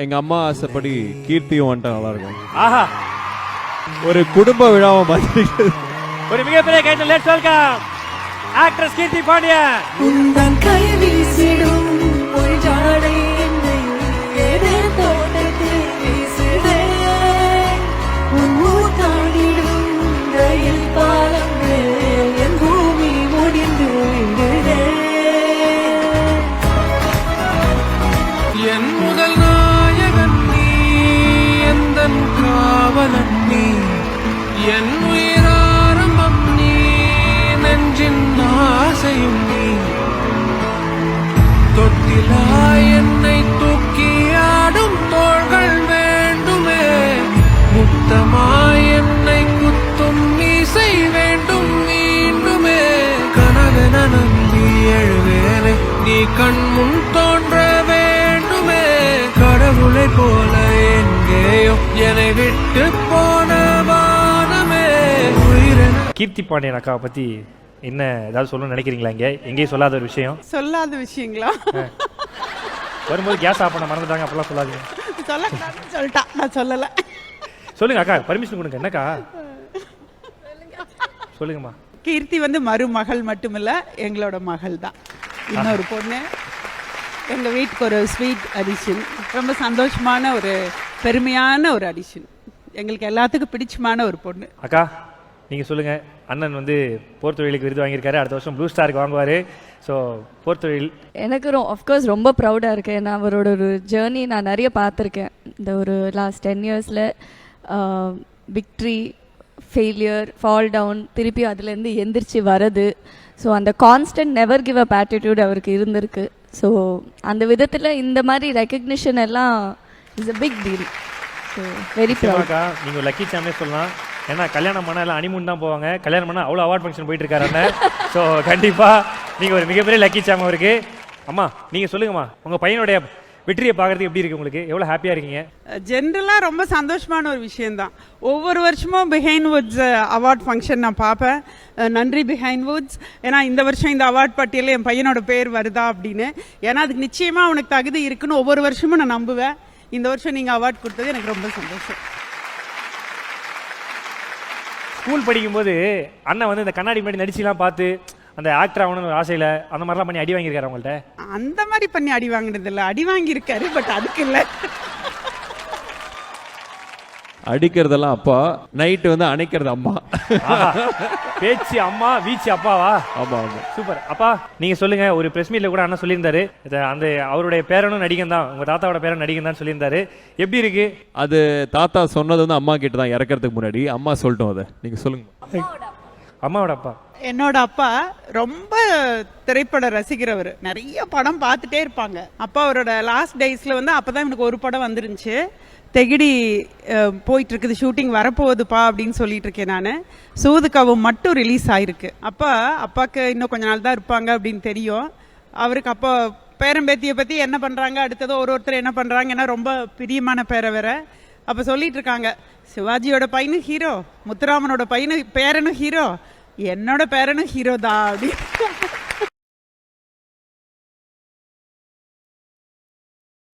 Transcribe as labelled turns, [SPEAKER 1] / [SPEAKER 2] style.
[SPEAKER 1] எங்க அம்மா ஆசைப்படி கீர்த்தியும் வந்துட்டா நல்லா இருக்கும்.
[SPEAKER 2] ஆஹா,
[SPEAKER 1] ஒரு குடும்ப விழாவை மாதிரி.
[SPEAKER 2] ஒரு மிகப்பெரிய கைத்தல். லெட்ஸ் வெல்கம் ஆக்ட்ரஸ் கீர்த்தி பாண்டியன்.
[SPEAKER 3] உந்தன் கை வீசிடும் ஒரு ஜாடை என்னை ஏதே தோட்டத்தில் வீசுதே. உன் ஊத்தாடிடும் ரயில் பாலங்கள் என் பூமி முடிந்து விடுதே.
[SPEAKER 4] என் முதல் நாயகன் நீ, எந்தன் காவலன் நீ, என் உயிராரம்பம் நீ, நெஞ்சின் ஆசையும் நீ. தொட்டிலாய் என்னை தூக்கி ஆடும் தோள்கள் வேண்டுமே, முத்தமாய் என்னை குத்தும் மீசை வேண்டும் மீண்டுமே. கனவென நம்பி எழுவேனே, நீ கண் முன் தோன்ற வேண்டுமே. கடவுளை போல எங்கேயோ என்னை விட்டு போன வானமே உயிரென.
[SPEAKER 2] கீர்த்தி பாண்டியன் அக்காவை பத்தி என்ன ஏதாவது சொல்லணும்னு நினைக்கிறீங்களா? எங்கேயும் சொல்லாத ஒரு விஷயம்.
[SPEAKER 5] சொல்லாத விஷயங்களா?
[SPEAKER 2] வரும்போது கேஸ் ஆஃப் பண்ண மறந்துட்டாங்க, அப்பெல்லாம் சொல்லாதீங்க.
[SPEAKER 5] சொல்லக்கூடாதுன்னு சொல்லிட்டா, நான் சொல்லலை.
[SPEAKER 2] சொல்லுங்க அக்கா, பர்மிஷன் கொடுங்க. என்னக்கா சொல்லுங்கம்மா.
[SPEAKER 5] கீர்த்தி வந்து மருமகள் மட்டுமில்ல, எங்களோட மகள் தான். இன்னொரு பொண்ணு எங்கள் வீட்டுக்கு ஒரு ஸ்வீட் அடிஷன். ரொம்ப சந்தோஷமான ஒரு பெருமையான ஒரு அடிஷன். எங்களுக்கு எல்லாத்துக்கும் பிடிச்சமான ஒரு பொண்ணு.
[SPEAKER 2] அக்கா நீங்கள் சொல்லுங்கள். அண்ணன் வந்து போர் தொழிலுக்கு விருது வாங்கியிருக்காரு. அடுத்த வருஷம் ப்ளூ ஸ்டாருக்கு வாங்குவார். ஸோ போர் தொழில்
[SPEAKER 6] எனக்கு ஆஃப்கோர்ஸ் ரொம்ப ப்ரௌடாக இருக்கேன். ஏன்னா அவரோட ஒரு ஜேர்னி நான் நிறைய பார்த்துருக்கேன். இந்த ஒரு லாஸ்ட் 10 இயர்ஸில் விக்ட்ரி, ஃபெயிலியர், ஃபால் டவுன், திருப்பி அதுலேருந்து எந்திரிச்சு வரது. ஸோ அந்த constant never give up attitude அவருக்கு இருந்திருக்கு. ஸோ அந்த விதத்தில் இந்த மாதிரி ரெக்கக்னிஷன் எல்லாம் is a big deal. So very proud.
[SPEAKER 2] அக்கா நீங்கள் லக்கி சாம்னே சொல்லலாம். ஏன்னா கல்யாணம் பண்ணால் எல்லாம் அனிமூன் தான் போவாங்க. கல்யாணம் பண்ணால் அவ்வளோ அவார்ட் ஃபங்க்ஷன் போயிட்டு இருக்காரு அண்ணன். ஸோ கண்டிப்பாக நீங்கள் ஒரு மிகப்பெரிய லக்கி சாம் இருக்கு. அம்மா நீங்கள் சொல்லுங்கம்மா, உங்கள் பையனுடைய வெற்றியை பார்க்குறதுக்கு எப்படி இருக்குது உங்களுக்கு? எவ்வளோ ஹாப்பியாக இருக்கீங்க?
[SPEAKER 5] ஜென்ரலாக ரொம்ப சந்தோஷமான ஒரு விஷயந்தான். ஒவ்வொரு வருஷமும் பிஹைண்ட் வுட்ஸ் அவார்ட் ஃபங்க்ஷன் நான் பார்ப்பேன். நன்றி பிஹைண்ட் வுட்ஸ். ஏன்னா இந்த வருஷம் இந்த அவார்ட் பட்டியலில் என் பையனோட பேர் வருதா அப்படின்னு. ஏன்னா அதுக்கு நிச்சயமாக அவனுக்கு தகுதி இருக்குன்னு ஒவ்வொரு வருஷமும் நான் நம்புவேன். இந்த வருஷம் நீங்கள் அவார்ட் கொடுத்தது எனக்கு ரொம்ப சந்தோஷம்.
[SPEAKER 2] ஸ்கூல் படிக்கும்போது அண்ணன் வந்து இந்த கண்ணாடி முன்னாடி நடிச்சுலாம் பார்த்து அந்த ஆக்டர் ஆகணும்னு ஒரு ஆசையில் அந்த மாதிரிலாம் பண்ணி அடி வாங்கியிருக்காரு அவங்கள்ட்ட?
[SPEAKER 5] அந்த மாதிரி பண்ணி அடி வாங்கினது இல்லை. அடி வாங்கியிருக்காரு, பட் அதுக்கு இல்லை.
[SPEAKER 1] அடிக்கிறதெல்லாம் அப்பா, நைட்டு வந்து அணைக்கிறது அம்மா.
[SPEAKER 2] பேச்சு அம்மா, வீச்சு அப்பாவா?
[SPEAKER 1] ஆமா ஆமா.
[SPEAKER 2] சூப்பர். அப்பா நீங்கள் சொல்லுங்கள். ஒரு ப்ரெஸ் மீட்டில் கூட அண்ணன் சொல்லியிருந்தாரு, அந்த அவருடைய பேரனும் நடிகன் தான், உங்கள் தாத்தாவோட பேரன் நடிகன் தான் சொல்லியிருந்தாரு. எப்படி இருக்கு
[SPEAKER 1] அது? தாத்தா சொன்னது வந்து அம்மா கிட்ட தான் இறக்கிறதுக்கு முன்னாடி. அம்மா சொல்லிட்டோம், அதை நீங்கள் சொல்லுங்க.
[SPEAKER 2] அம்மாவோட அப்பா?
[SPEAKER 5] என்னோட அப்பா ரொம்ப திரைப்பட ரசிக்கிறவர். நிறைய படம் பார்த்துட்டே இருப்பாங்க. அப்பா அவரோட லாஸ்ட் டேஸில் வந்து அப்போ தான் எனக்கு ஒரு படம் வந்துருந்துச்சு. தெகிடி போயிட்டு இருக்குது, ஷூட்டிங் வரப்போகுதுப்பா அப்படின்னு சொல்லிட்டு இருக்கேன் நான். சூதுக்காவும் மட்டும் ரிலீஸ் ஆயிருக்கு. அப்பாவுக்கு இன்னும் கொஞ்ச நாள் தான் இருப்பாங்க அப்படின்னு தெரியும். அவருக்கு அப்போ பேரம்பேத்தியை பற்றி என்ன பண்ணுறாங்க, அடுத்ததோ ஒருத்தர் என்ன பண்ணுறாங்கன்னா ரொம்ப பிரியமான பேரை வேற. அப்போ சொல்லிட்டு இருக்காங்க, சிவாஜியோட பையனும் ஹீரோ, முத்துராமனோட பேரனும் ஹீரோ, என்னோட பேரனும் ஹீரோ தான் அப்படின்னு.